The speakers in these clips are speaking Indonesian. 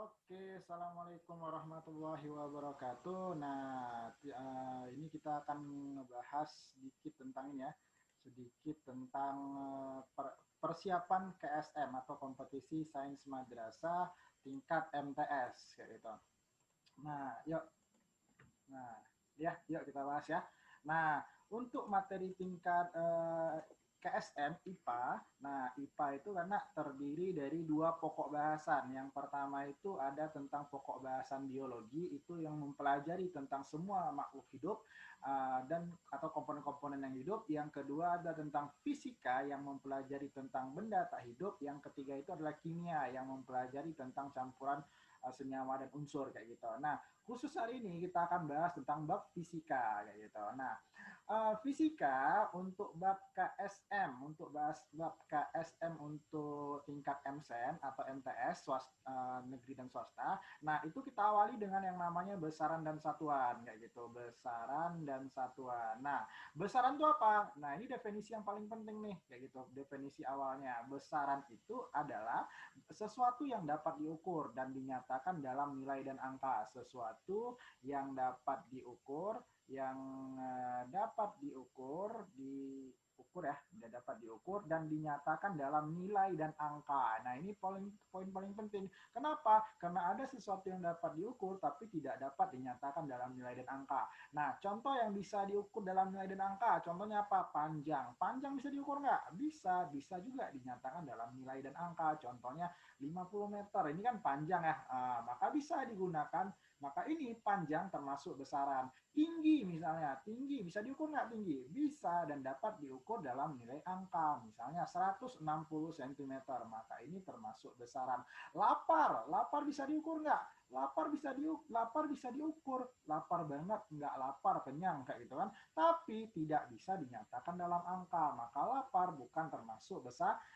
Oke, Assalamualaikum warahmatullahi wabarakatuh. Nah, ini kita akan ngebahas sedikit tentang ini ya, sedikit tentang persiapan KSM atau kompetisi sains madrasah tingkat MTS kayak gitu. Nah, yuk, nah, yuk kita bahas ya. Nah, untuk materi tingkat KSM IPA. Nah, IPA itu karena terdiri dari dua pokok bahasan. Yang pertama itu ada tentang pokok bahasan biologi, itu yang mempelajari tentang semua makhluk hidup dan atau komponen-komponen yang hidup. Yang kedua ada tentang fisika yang mempelajari tentang benda tak hidup. Yang ketiga itu adalah kimia yang mempelajari tentang campuran senyawa dan unsur kayak gitu. Nah, khusus hari ini kita akan bahas tentang bab fisika kayak gitu. Nah, fisika untuk bab KSM, untuk bahas bab KSM untuk tingkat MSN atau MTS negeri dan swasta. Nah, itu kita awali dengan yang namanya besaran dan satuan kayak gitu, besaran dan satuan. Nah, besaran itu apa? Nah, ini definisi yang paling penting nih kayak gitu, definisi awalnya. Besaran itu adalah sesuatu yang dapat diukur dan dinyatakan dalam nilai dan angka, sesuatu yang dapat diukur dapat diukur dapat diukur dan dinyatakan dalam nilai dan angka. Nah, ini poin paling penting. Kenapa? Karena ada sesuatu yang dapat diukur tapi tidak dapat dinyatakan dalam nilai dan angka. Nah, contoh yang bisa diukur dalam nilai dan angka, contohnya apa? Panjang. Panjang bisa diukur nggak? Bisa juga dinyatakan dalam nilai dan angka. Contohnya 50 meter. Ini kan panjang ya. Maka bisa digunakan, maka ini panjang termasuk besaran. Tinggi misalnya, tinggi bisa diukur nggak tinggi? Bisa dan dapat diukur dalam nilai angka. Misalnya 160 cm, maka ini termasuk besaran. Lapar, lapar bisa diukur nggak? Lapar bisa diukur. Lapar banget, nggak lapar, kenyang kayak gitu kan. Tapi tidak bisa dinyatakan dalam angka. Maka lapar bukan termasuk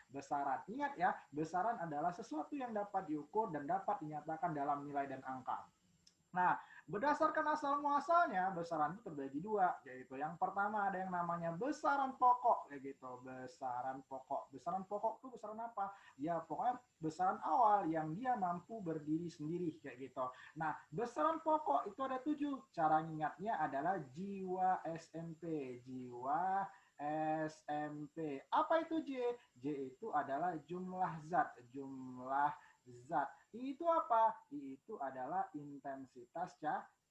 besaran. Ingat ya, besaran adalah sesuatu yang dapat diukur dan dapat dinyatakan dalam nilai dan angka. Nah, berdasarkan asal muasalnya, besaran itu terbagi dua, yaitu yang pertama ada yang namanya besaran pokok, kayak gitu. Besaran pokok. Besaran pokok itu besaran apa? Ya, pokoknya besaran awal yang dia mampu berdiri sendiri, kayak gitu. Nah, besaran pokok itu ada 7. Cara ingatnya adalah jiwa SMP. Jiwa SMP. Apa itu J? J itu adalah jumlah zat. Jumlah zat. I itu apa? I itu adalah intensitas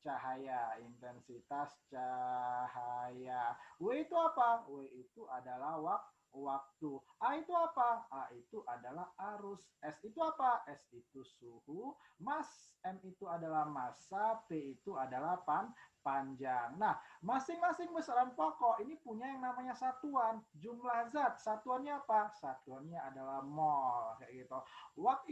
cahaya. Intensitas cahaya. W itu apa? W itu adalah waktu. A itu apa? A itu adalah arus. S itu apa? S itu suhu. M itu adalah massa. P itu adalah panjang. Nah, masing-masing besaran pokok ini punya yang namanya satuan. Jumlah zat. Satuannya apa? Satuannya adalah mol. Kayak gitu.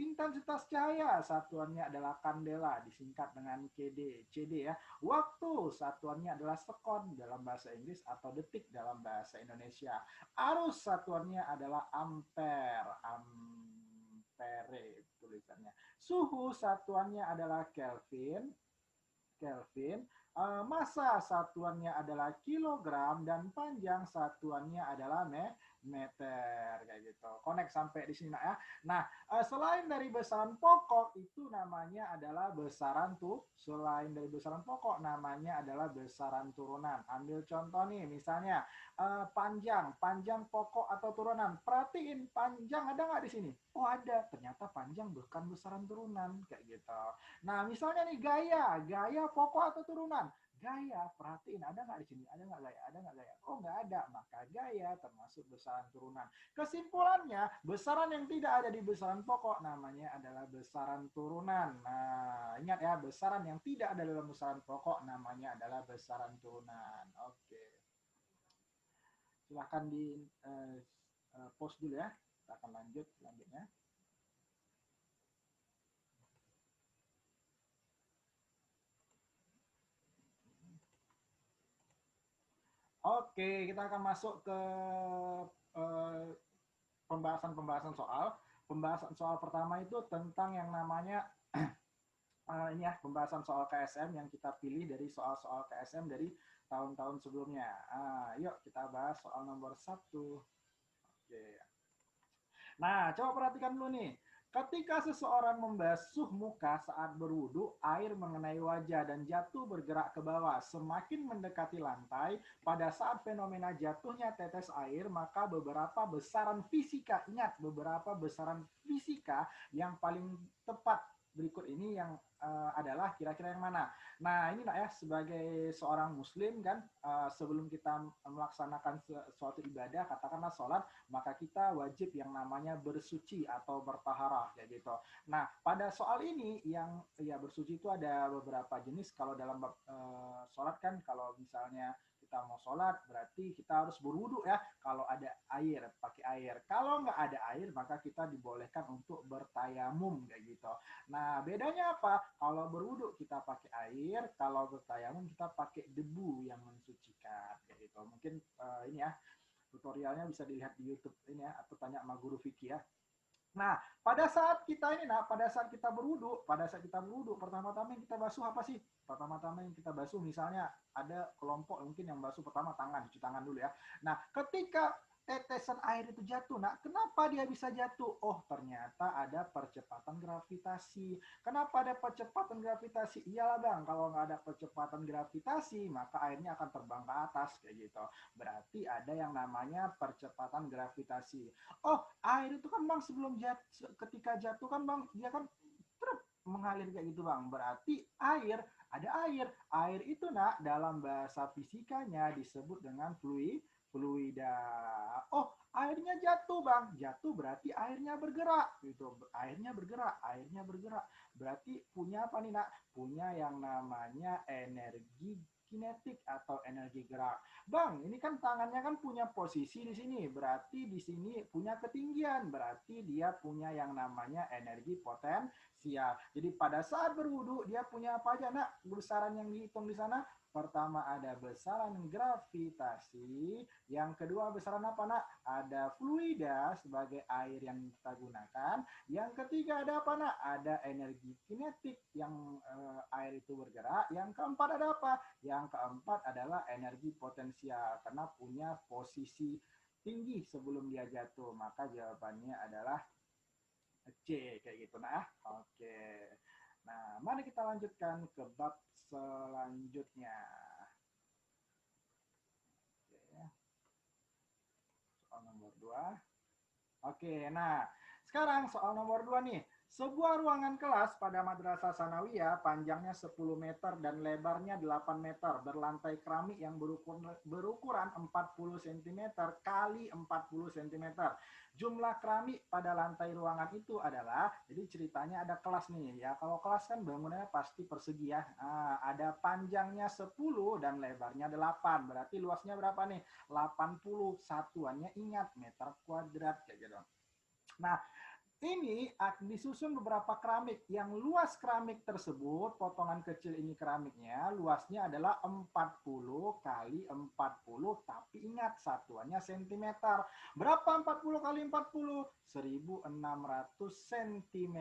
Intensitas cahaya, satuannya adalah kandela, disingkat dengan KD, CD ya. Waktu, satuannya adalah sekon dalam bahasa Inggris atau detik dalam bahasa Indonesia. Arus, satuannya adalah ampere, ampere tulisannya. Suhu, satuannya adalah Kelvin, Kelvin. Massa satuannya adalah kilogram dan panjang satuannya adalah meter kayak gitu. Connect sampai di sini ya. Nah, selain dari besaran pokok itu namanya adalah besaran selain dari besaran pokok namanya adalah besaran turunan. Ambil contoh nih, misalnya panjang pokok atau turunan. Perhatiin panjang ada nggak di sini? Oh ada, ternyata panjang bukan besaran turunan kayak gitu. Nah, misalnya nih gaya pokok atau turunan. Gaya, perhatiin ada nggak di sini? Ada nggak gaya? Ada nggak gaya? Oh nggak ada, maka gaya termasuk besaran turunan. Kesimpulannya, besaran yang tidak ada di besaran pokok namanya adalah besaran turunan. Nah, ingat ya, besaran yang tidak ada dalam besaran pokok namanya adalah besaran turunan. Oke, silahkan di post dulu ya. Kita akan lanjut selanjutnya. Oke, kita akan masuk ke eh, pembahasan soal. Pembahasan soal pertama itu tentang yang namanya ini ya, pembahasan soal KSM yang kita pilih dari soal-soal KSM dari tahun-tahun sebelumnya. Yuk kita bahas soal nomor 1. Oke. Nah, coba perhatikan dulu nih. Ketika seseorang membasuh muka saat berwudu, air mengenai wajah dan jatuh bergerak ke bawah. Semakin mendekati lantai, pada saat fenomena jatuhnya tetes air, maka beberapa besaran fisika, ingat beberapa besaran fisika yang paling tepat berikut ini yang adalah kira-kira yang mana. Nah, ini nak ya sebagai seorang muslim kan sebelum kita melaksanakan suatu ibadah, katakanlah sholat, maka kita wajib yang namanya bersuci atau bertaharah kayak gitu. Nah, pada soal ini yang ya bersuci itu ada beberapa jenis. Kalau dalam sholat kan kalau misalnya kita mau sholat berarti kita harus berwudu ya. Kalau ada air, pakai air. Kalau nggak ada air maka kita dibolehkan untuk bertayamum kayak gitu. Nah, bedanya apa? Kalau berwudu kita pakai air, kalau bertayamum kita pakai debu yang mensucikan kayak gitu. Mungkin ini ya tutorialnya bisa dilihat di YouTube ini ya, atau tanya sama guru Vicky ya. Nah, pada saat kita ini, pada saat kita berwudu, pertama-tama yang kita basuh apa sih? Pertama-tama yang kita basuh, misalnya ada kelompok mungkin yang basuh pertama tangan, cuci tangan dulu ya. Nah, ketika tetesan air itu jatuh, nah kenapa dia bisa jatuh? Oh, ternyata ada percepatan gravitasi. Kenapa ada percepatan gravitasi? Iyalah bang, kalau nggak ada percepatan gravitasi, maka airnya akan terbang ke atas kayak gitu. Berarti ada yang namanya percepatan gravitasi. Oh, air itu kan bang sebelum ketika jatuh kan bang dia kan mengalir kayak gitu bang. Berarti ada air itu nak dalam bahasa fisikanya disebut dengan fluida. Oh, airnya jatuh bang, jatuh berarti airnya bergerak gitu. Airnya bergerak berarti punya apa nih nak? Punya yang namanya energi kinetik atau energi gerak. Bang, ini kan tangannya kan punya posisi di sini, berarti di sini punya ketinggian, berarti dia punya yang namanya energi potensial. Jadi pada saat berwudu dia punya apa aja nak? Besaran yang dihitung di sana. Pertama ada besaran gravitasi, yang kedua besaran apa nak? Ada fluida sebagai air yang kita gunakan, yang ketiga ada apa nak? Ada energi kinetik yang air itu bergerak, yang keempat ada apa? Yang keempat adalah energi potensial karena punya posisi tinggi sebelum dia jatuh. Maka jawabannya adalah C kayak gitu nah. Oke. Nah, mari kita lanjutkan ke bab selanjutnya. Oke. Soal nomor 2. Oke, nah sekarang soal nomor 2 nih. Sebuah ruangan kelas pada Madrasah Sanawiyah panjangnya 10 meter dan lebarnya 8 meter berlantai keramik yang berukuran 40 cm kali 40 cm. Jumlah keramik pada lantai ruangan itu adalah, jadi ceritanya ada kelas nih ya. Kalau kelas kan bangunannya pasti persegi ya. Nah, ada panjangnya 10 dan lebarnya 8. Berarti luasnya berapa nih? 80. Satuannya ingat meter kuadrat kayak gitu. Nah, ini disusun beberapa keramik. Yang luas keramik tersebut, potongan kecil ini keramiknya, luasnya adalah 40 kali 40, tapi ingat satuannya cm. Berapa 40 kali 40? 1600 cm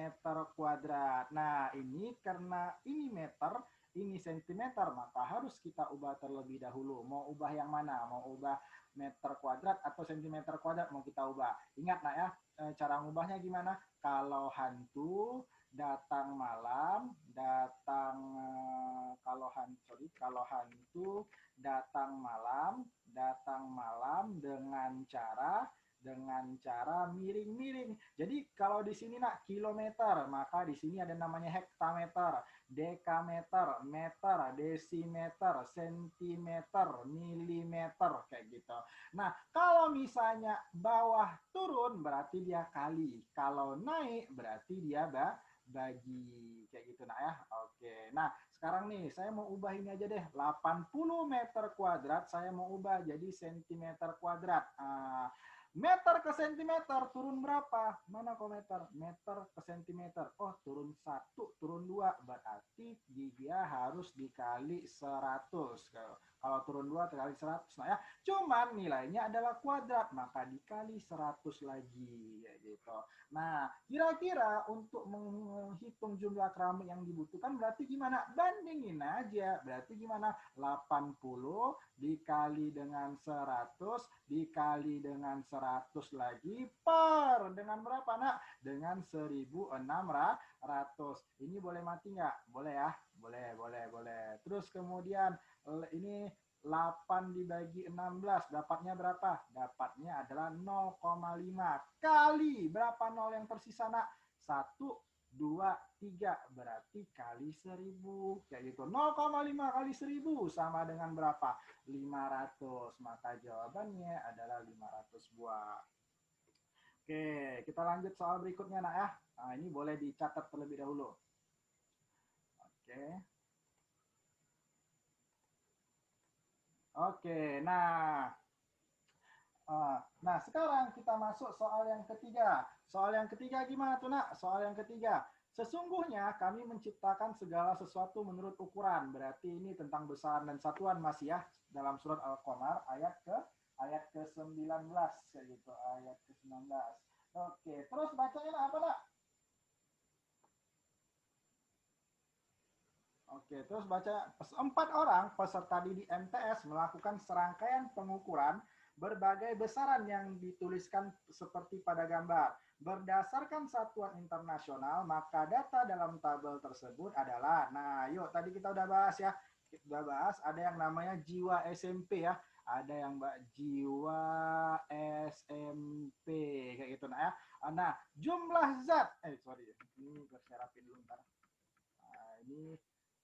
kuadrat. Nah, ini karena ini meter, ini centimeter, maka harus kita ubah terlebih dahulu. Mau ubah yang mana? Mau ubah meter kuadrat atau sentimeter kuadrat mau kita ubah. Ingat nak ya, cara ngubahnya gimana? Kalau hantu datang malam, kalau hantu datang malam dengan cara miring-miring. Jadi kalau di sini nak kilometer, maka di sini ada namanya hektameter, dekameter, meter, desimeter, sentimeter, milimeter kayak gitu. Nah, kalau misalnya bawah turun berarti dia kali, kalau naik berarti dia bagi kayak gitu nah ya. Oke. Nah, sekarang nih saya mau ubah ini aja deh. 80 meter kuadrat saya mau ubah jadi sentimeter kuadrat. Meter ke sentimeter turun berapa? Mana kok meter? Meter ke sentimeter. Oh, turun 1, turun 2. Berarti dia harus dikali 100. Kalau turun 2 kali 100. Nah ya, cuman nilainya adalah kuadrat, maka dikali 100 lagi ya gitu. Nah, kira-kira untuk menghitung jumlah keramik yang dibutuhkan berarti gimana? Bandingin aja. Berarti gimana? 80 dikali dengan 100 dikali dengan 100 lagi per dengan berapa, Nak? Dengan 1600. Ini boleh mati nggak? Boleh ya? Boleh, boleh, boleh. Terus kemudian ini 8 dibagi 16, dapatnya berapa? Dapatnya adalah 0,5 kali berapa nol yang tersisa, Nak? 1, 2, 3, berarti kali 1000. Kayak gitu. 0,5 kali 1000 sama dengan berapa? 500. Maka jawabannya adalah 500 buah. Oke, kita lanjut soal berikutnya, Nak ya. Nah, ini boleh dicatat terlebih dahulu. Oke. Oke, nah sekarang kita masuk soal yang ketiga. Soal yang ketiga gimana tuh, Nak? Soal yang ketiga. Sesungguhnya kami menciptakan segala sesuatu menurut ukuran. Berarti ini tentang besaran dan satuan masih ya dalam surat Al-Qamar ayat ke-19 kayak gitu, ayat ke-19. Oke, terus bacanya apa, Nak? Oke, terus baca 4 orang peserta didik MTS melakukan serangkaian pengukuran berbagai besaran yang dituliskan seperti pada gambar. Berdasarkan satuan internasional, maka data dalam tabel tersebut adalah, nah yuk tadi kita udah bahas ya, kita udah bahas ada yang namanya jiwa SMP ya, ada yang jiwa SMP kayak gitu nah ya. Nah, jumlah zat, sorry, ini gue serapin dulu ntar. Nah, ini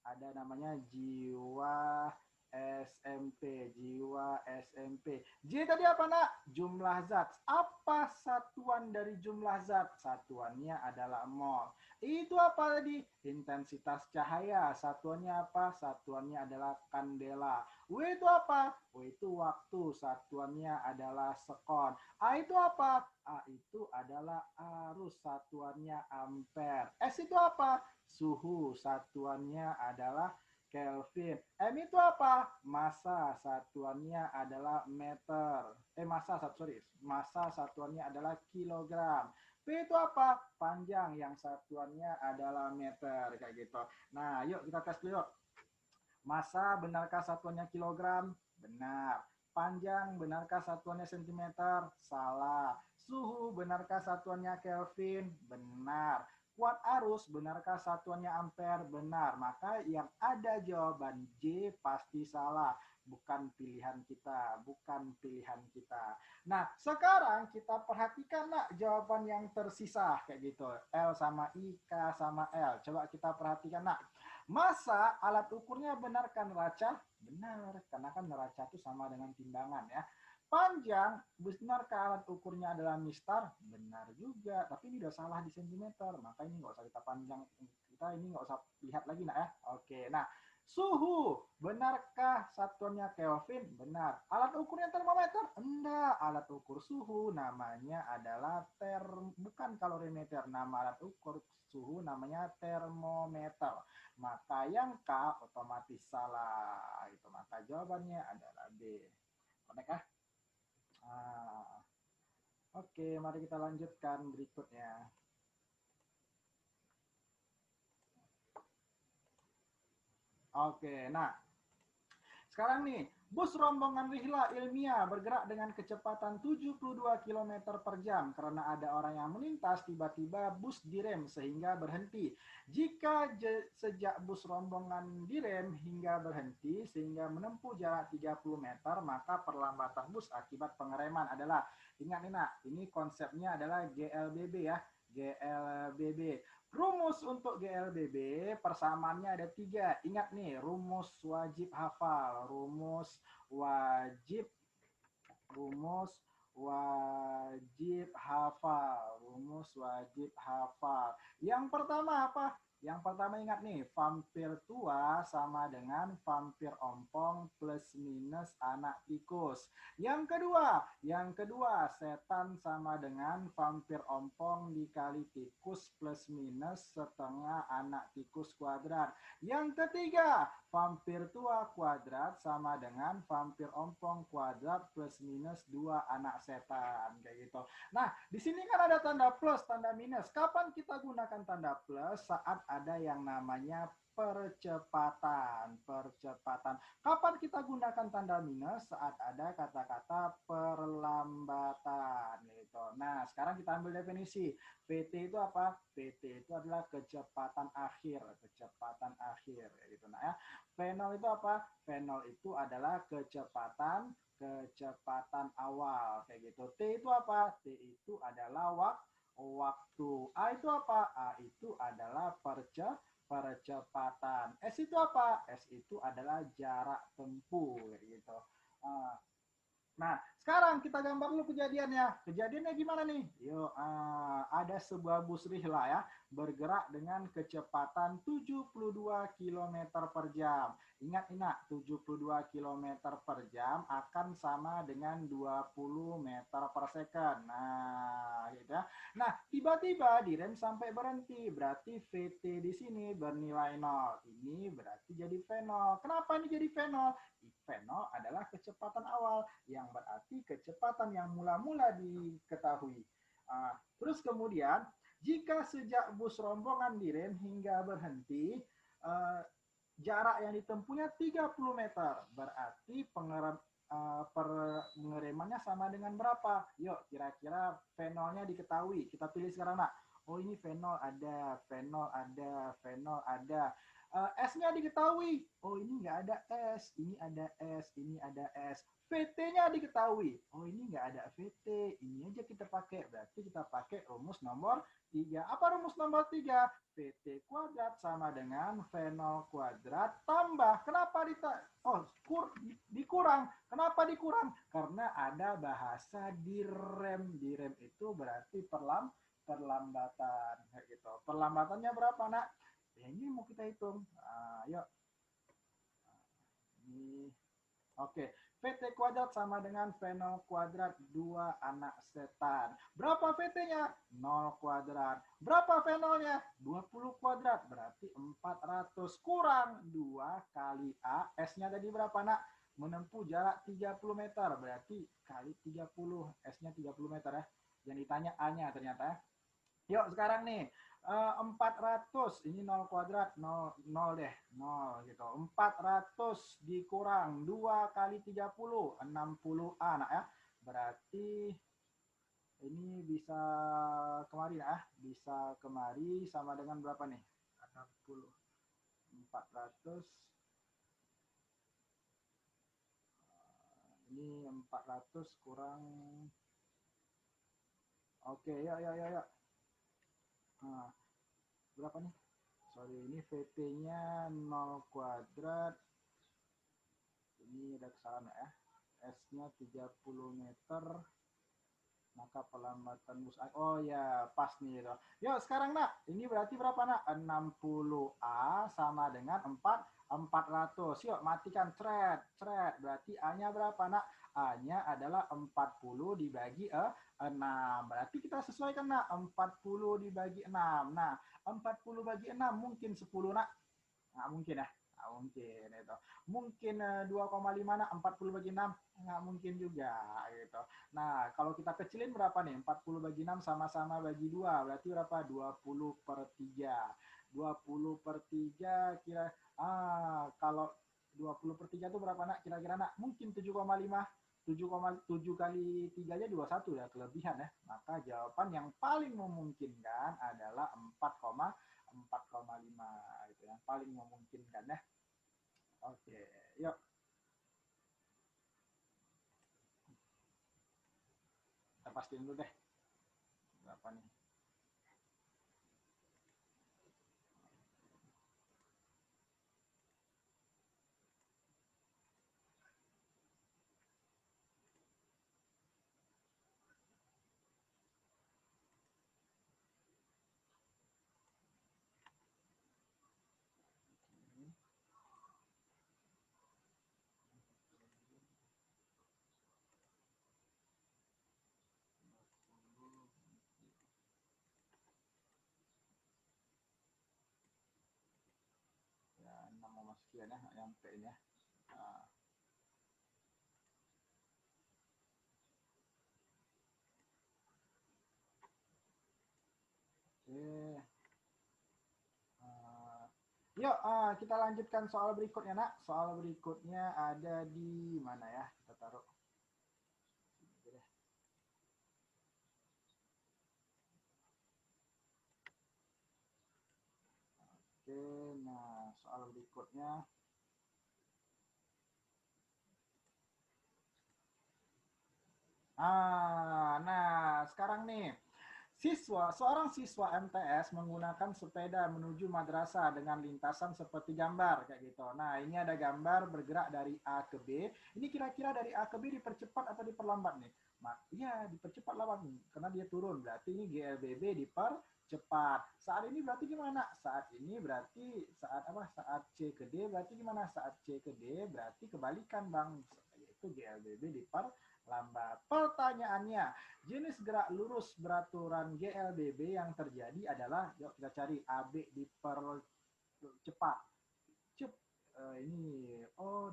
ada namanya jiwa SMP, jiwa SMP. J tadi apa, Nak? Jumlah zat. Apa satuan dari jumlah zat? Satuannya adalah mol. Itu apa tadi? Intensitas cahaya. Satuannya apa? Satuannya adalah kandela. W itu apa? W itu waktu. Satuannya adalah sekon. A itu apa? A itu adalah arus. Satuannya ampere. S itu apa? Suhu. Satuannya adalah Kelvin. M itu apa? Massa. Satuannya adalah meter. Massa satuannya adalah kilogram. P itu apa? Panjang, yang satuannya adalah meter kayak gitu. Nah, yuk kita tes dulu. Massa benarkah satuannya kilogram? Benar. Panjang benarkah satuannya sentimeter? Salah. Suhu benarkah satuannya Kelvin? Benar. Kuat arus benarkah satuannya ampere? Benar. Maka yang ada jawaban J pasti salah. Bukan pilihan kita, bukan pilihan kita. Nah, sekarang kita perhatikan, Nak, jawaban yang tersisa kayak gitu. L sama I, K sama L. Coba kita perhatikan, Nak. Masa alat ukurnya benarkah neraca? Benar, karena kan neraca itu sama dengan timbangan ya. Panjang, benarkah alat ukurnya adalah mistar? Benar juga, tapi ini udah salah di sentimeter, maka ini nggak usah kita panjang, kita ini nggak usah lihat lagi nak ya. Oke, nah suhu, benarkah satuannya Kelvin? Benar. Alat ukurnya termometer? Enggak, alat ukur suhu namanya adalah bukan kalorimeter, nama alat ukur suhu namanya termometer. Maka yang K otomatis salah. Itu maka jawabannya adalah B. Connect ah? Ah. Oke, mari kita lanjutkan berikutnya. Oke, nah sekarang nih, bus rombongan rihla ilmiah bergerak dengan kecepatan 72 km per jam karena ada orang yang melintas, tiba-tiba bus direm sehingga berhenti. Jika sejak bus rombongan direm hingga berhenti sehingga menempuh jarak 30 meter, maka perlambatan bus akibat pengereman adalah, ingat nih nak, ini konsepnya adalah GLBB ya, GLBB. Rumus untuk GLBB persamaannya ada 3. Ingat nih, rumus wajib hafal. Rumus wajib hafal. Yang pertama apa? Yang pertama ingat nih, vampir tua sama dengan vampir ompong plus minus anak tikus. Yang kedua, setan sama dengan vampir ompong dikali tikus plus minus setengah anak tikus kuadrat. Yang ketiga, vampir tua kuadrat sama dengan vampir ompong kuadrat plus minus 2 anak setan. Kayak gitu. Nah, di sini kan ada tanda plus, tanda minus. Kapan kita gunakan tanda plus? Saat ada yang namanya percepatan. Percepatan. Kapan kita gunakan tanda minus? Saat ada kata-kata perlambatan. Gitu. Nah, sekarang kita ambil definisi. PT itu apa? PT itu adalah kecepatan akhir. Kecepatan akhir. Gitu. Nah, ya. V0 itu apa? V0 itu adalah kecepatan awal kayak gitu. T itu apa? T itu adalah waktu. A itu apa? A itu adalah percepatan. S itu apa? S itu adalah jarak tempuh kayak gitu. Nah, sekarang kita gambar dulu kejadiannya. Kejadiannya gimana nih? Yuk, ada sebuah bus rihla ya, bergerak dengan kecepatan 72 kilometer per jam. Ingat, 72 kilometer per jam akan sama dengan 20 meter per second. Nah, gitu ya. Nah, tiba-tiba direm sampai berhenti. Berarti VT di sini bernilai 0. Ini berarti jadi V0. Kenapa ini jadi V0? V0 adalah kecepatan awal yang berarti kecepatan yang mula-mula diketahui. Terus kemudian, jika sejak bus rombongan direm hingga berhenti, jarak yang ditempuhnya 30 meter, berarti pengeremannya sama dengan berapa? Yuk, kira-kira V0-nya diketahui. Kita pilih sekarang, nak. Oh, ini V0 ada, V0 ada, V0 ada. S-nya diketahui. Oh, ini nggak ada S, ini ada S, ini ada S. VT-nya diketahui. Oh, ini nggak ada VT. Ini aja kita pakai. Berarti kita pakai rumus nomor 3. Apa rumus nomor 3? VT kuadrat sama dengan V0 kuadrat tambah. Kenapa dikurang? Kenapa dikurang? Karena ada bahasa direm. Direm itu berarti perlambatan. Gitu. Perlambatannya berapa, nak? Ya, ini mau kita hitung. Yuk. Ini. Oke, VT kuadrat sama dengan V0 kuadrat 2 anak setan. Berapa VT-nya? 0 kuadrat. Berapa V0-nya? 20 kuadrat. Berarti 400 kurang 2 kali A. S-nya tadi berapa, nak? Menempuh jarak 30 meter. Berarti kali 30. S-nya 30 meter ya. Yang ditanya A-nya ternyata ya. Yuk sekarang nih 400 ini 0 kuadrat 0 deh 0 gitu. 400 dikurang 2 kali 30 60 anak ya. Berarti ini bisa kemari ya. Bisa kemari sama dengan berapa nih? 60 400 ini 400 kurang. Oke, ya. Nah, berapa nih? Sorry, ini VT-nya 0 kuadrat. Ini ada kesalahan ya. S-nya 30 meter. Maka pelambatan bus. Oh ya, pas nih. Gitu. Yuk, sekarang nak. Ini berarti berapa nak? 60A sama dengan 400. Yuk, matikan thread. Berarti A-nya berapa nak? A-nya adalah 40 dibagi 6. Berarti kita sesuaikan nak. 40 dibagi 6. Nah, 40 bagi 6 mungkin 10 nak. Nggak mungkin ya. Nggak mungkin itu. Mungkin 2,5 nak 40 bagi 6. Nggak mungkin juga gitu. Nah, kalau kita kecilin berapa nih? 40 bagi 6 sama-sama bagi 2. Berarti berapa? 20/3. 20/3 kira kalau 20/3 itu berapa nak? Kira-kira nak? Mungkin 7,5. 7,7 kali 3 aja 21 ya, kelebihan ya. Maka jawaban yang paling memungkinkan adalah 4,5 gitu ya. Paling memungkinkan ya. Oke, yuk. Kita pastiin dulu deh. Berapa nih? nggak nyampe ini ya. Nah, oke. Uh, Yuk, kita lanjutkan soal berikutnya, Nak. Soal berikutnya ada di mana ya? Kita taruh. Oke, nah soal berikutnya. Nah sekarang nih. Seorang siswa MTS menggunakan sepeda menuju madrasah dengan lintasan seperti gambar kayak gitu. Nah, ini ada gambar bergerak dari A ke B. Ini kira-kira dari A ke B dipercepat atau diperlambat nih? Iya, dipercepat lawan karena dia turun. Berarti ini GLBB dipercepat. Saat ini berarti gimana? Saat ini berarti saat apa? Saat C ke D berarti gimana? Saat C ke D berarti kebalikan, Bang. Yaitu GLBB diperlambat. Pertanyaannya, jenis gerak lurus beraturan GLBB yang terjadi adalah, yuk kita cari AB dipercepat. Cep, ini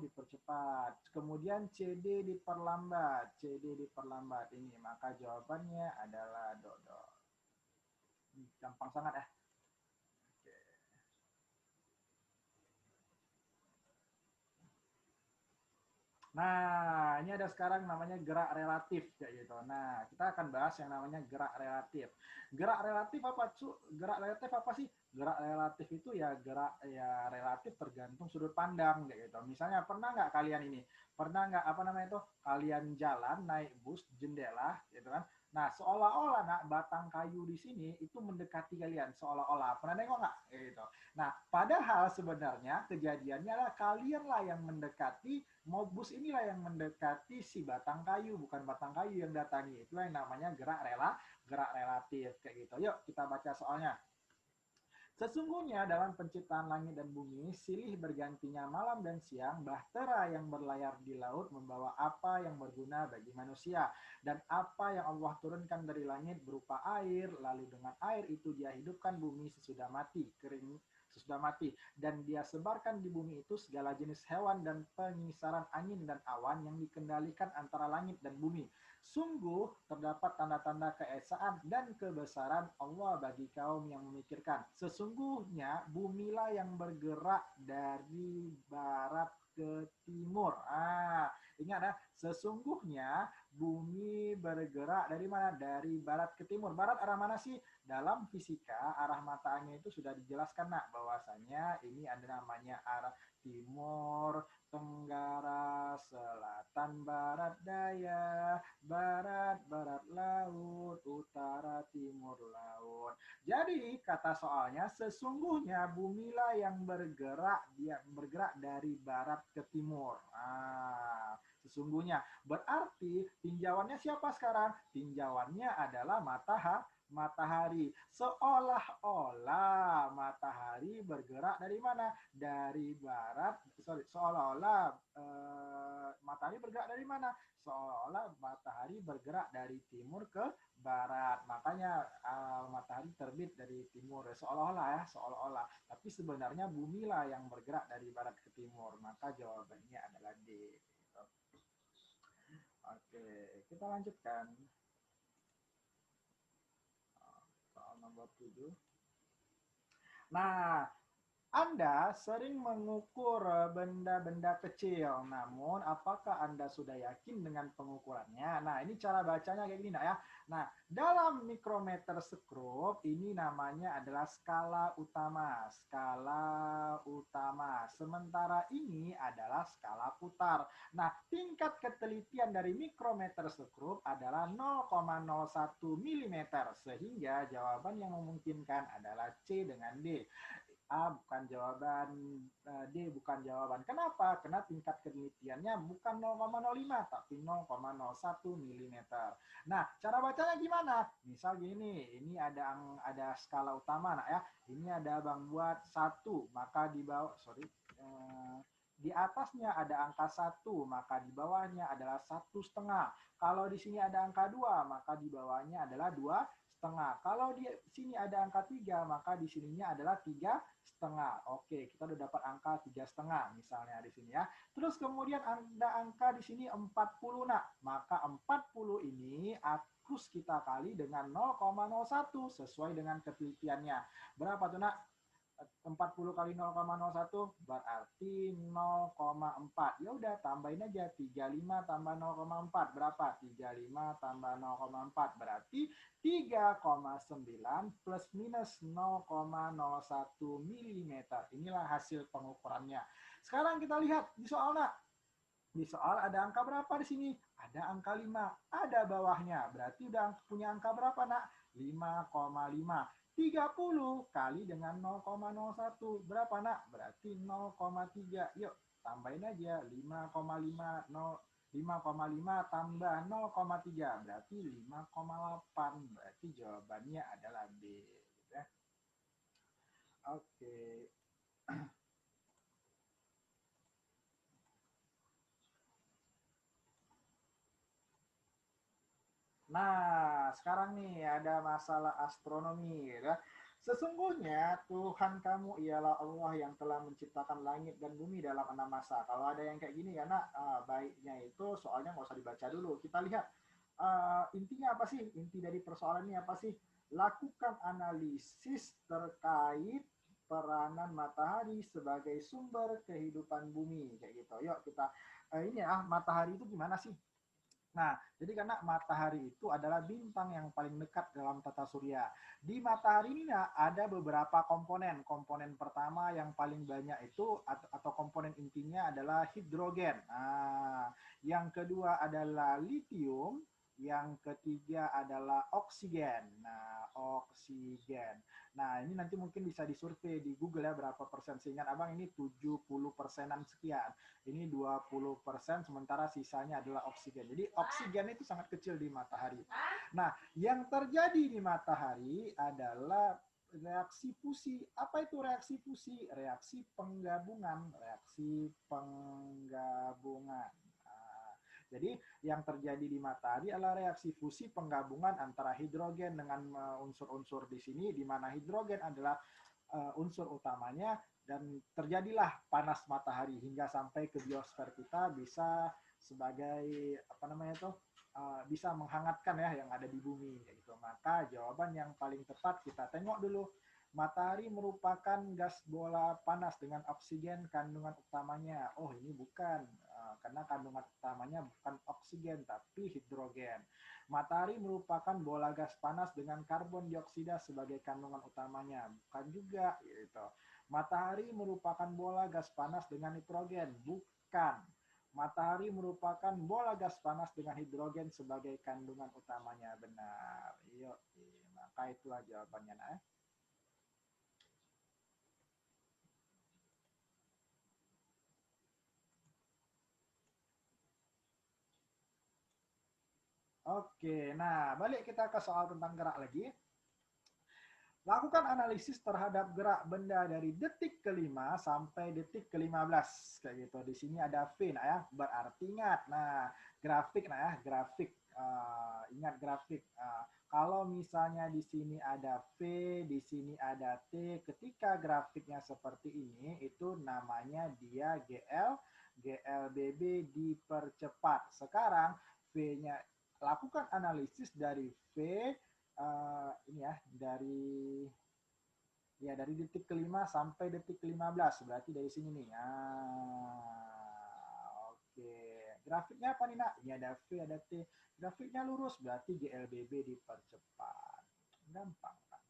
dipercepat. Kemudian CD diperlambat, CD diperlambat ini. Maka jawabannya adalah dodo. Gampang sangat ya. Nah, ini ada sekarang namanya gerak relatif kayak gitu. Nah, kita akan bahas yang namanya gerak relatif. Gerak relatif apa, Cu? Gerak relatif apa sih? Gerak relatif itu ya gerak ya relatif tergantung sudut pandang kayak gitu. Misalnya pernah nggak kalian ini? Pernah nggak apa namanya itu? Kalian jalan naik bus jendela gitu kan? Nah, seolah-olah nak batang kayu di sini itu mendekati kalian, seolah-olah. Pernah nengok nggak? Gitu. Nah, padahal sebenarnya kejadiannya adalah kalianlah yang mendekati, bus inilah yang mendekati si batang kayu, bukan batang kayu yang datangi. Itulah yang namanya gerak relatif kayak gitu. Yuk kita baca soalnya. Sesungguhnya dalam penciptaan langit dan bumi, silih bergantinya malam dan siang, bahtera yang berlayar di laut membawa apa yang berguna bagi manusia. Dan apa yang Allah turunkan dari langit berupa air, lalu dengan air itu dia hidupkan bumi sesudah mati, kering sesudah mati. Dan dia sebarkan di bumi itu segala jenis hewan dan pengisaran angin dan awan yang dikendalikan antara langit dan bumi. Sungguh terdapat tanda-tanda keesaan dan kebesaran Allah bagi kaum yang memikirkan. Sesungguhnya bumilah yang bergerak dari barat ke timur. Ingat ya, sesungguhnya bumi bergerak dari mana? Dari barat ke timur. Barat arah mana sih? Dalam fisika, arah mata angin itu sudah dijelaskan, nak, bahwasanya ini ada namanya arah timur, tenggara, selatan, barat, daya, barat, barat laut, utara, timur laut. Jadi kata soalnya, sesungguhnya bumilah yang bergerak dari barat ke timur. Sesungguhnya berarti tinjauannya siapa sekarang? Tinjauannya adalah matahari. Seolah-olah matahari bergerak dari mana? Dari barat. Seolah-olah matahari bergerak dari mana? Seolah matahari bergerak dari timur ke barat. Makanya matahari terbit dari timur. Seolah-olah ya, seolah-olah. Tapi sebenarnya bumilah yang bergerak dari barat ke timur. Maka jawabannya adalah D. Oke, kita lanjutkan. Soal nomor 7. Nah, Anda sering mengukur benda-benda kecil, namun apakah Anda sudah yakin dengan pengukurannya? Nah, ini cara bacanya kayak gini, nak ya. Nah, dalam mikrometer skrup, ini namanya adalah skala utama. Skala utama. Sementara ini adalah skala putar. Nah, tingkat ketelitian dari mikrometer skrup adalah 0,01 mm. Sehingga jawaban yang memungkinkan adalah C dengan D. A bukan jawaban, D bukan jawaban. Kenapa? Karena tingkat penelitiannya bukan 0,05 tapi 0,01 mm. Nah, cara bacanya gimana? Misal gini, ini ada skala utama, nak ya. Ini ada Bang buat 1, maka di bawah di atasnya ada angka 1, maka di bawahnya adalah 1,5. Kalau di sini ada angka 2, maka di bawahnya adalah 2 setengah. Kalau di sini ada angka 3, maka di sininya adalah 3,5. Oke, kita udah dapat angka 3,5 misalnya di sini ya. Terus kemudian ada angka di sini 40 nak. Maka 40 ini harus kita kali dengan 0,01 sesuai dengan ketelitiannya. Berapa tuh nak? 40 kali 0,01 berarti 0,4. Ya udah tambahin aja 35 tambah 0,4 berapa? 35 tambah 0,4 berarti 3,9 plus minus 0,01 mm. Inilah hasil pengukurannya. Sekarang kita lihat di soal nak. Di soal ada angka berapa di sini? Ada angka 5. Ada bawahnya. Berarti udah punya angka berapa nak? 5,5. 30 kali dengan 0,01. Berapa nak? Berarti 0,3. Yuk, tambahin aja. 5,5 tambah 0,3. Berarti 5,8. Berarti jawabannya adalah B. Gitu ya. Oke. Nah, sekarang nih ada masalah astronomi ya. Sesungguhnya Tuhan kamu ialah Allah yang telah menciptakan langit dan bumi dalam 6 masa. Kalau ada yang kayak gini ya nak, baiknya itu soalnya nggak usah dibaca dulu. Kita lihat intinya apa sih? Inti dari persoalan ini apa sih? Lakukan analisis terkait peranan matahari sebagai sumber kehidupan bumi kayak gitu. Yuk kita ini matahari itu gimana sih? Nah, jadi karena matahari itu adalah bintang yang paling dekat dalam tata surya. Di matahari ini ada beberapa komponen. Komponen pertama yang paling banyak itu atau komponen intinya adalah hidrogen. Nah, yang kedua adalah litium. Yang ketiga adalah oksigen. Nah, oksigen. Nah, ini nanti mungkin bisa disurvei di Google ya berapa persen. Seingat Abang ini 70%-an sekian. Ini 20%, sementara sisanya adalah oksigen. Jadi oksigen itu sangat kecil di matahari. Nah, yang terjadi di matahari adalah reaksi fusi. Apa itu reaksi fusi? Reaksi penggabungan. Reaksi penggabungan. Jadi yang terjadi di matahari adalah reaksi fusi penggabungan antara hidrogen dengan unsur-unsur di sini, di mana hidrogen adalah unsur utamanya, dan terjadilah panas matahari hingga sampai ke biosfer kita bisa sebagai apa namanya itu bisa menghangatkan ya yang ada di bumi gitu. Maka jawaban yang paling tepat kita tengok dulu. Matahari merupakan gas bola panas dengan oksigen kandungan utamanya. Oh, ini bukan, karena kandungan utamanya bukan oksigen tapi hidrogen. Matahari merupakan bola gas panas dengan karbon dioksida sebagai kandungan utamanya. Bukan juga gitu. Matahari merupakan bola gas panas dengan nitrogen. Bukan. Matahari merupakan bola gas panas dengan hidrogen sebagai kandungan utamanya. Benar. Yuk, maka itulah jawabannya. Nah. Oke, nah balik kita ke soal tentang gerak lagi. Lakukan analisis terhadap gerak benda dari detik ke-5 sampai detik ke-15. Kayak gitu. Di sini ada V, nah ya. Berarti ingat, nah grafik, nah ya, grafik. Ingat grafik. Kalau misalnya di sini ada V, di sini ada T, ketika grafiknya seperti ini, itu namanya dia GL, GLBB dipercepat. Sekarang V-nya, lakukan analisis dari V, ini ya dari detik ke-5 sampai detik ke-15, berarti dari sini nih. Oke. Grafiknya apa nih nak? Ini ada V, ada T. Grafiknya lurus, berarti GLBB dipercepat. Gampang kan?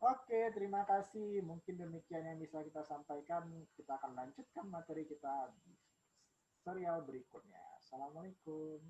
Oke, terima kasih. Mungkin demikian yang bisa kita sampaikan. Kita akan lanjutkan materi kita di serial berikutnya. Assalamualaikum.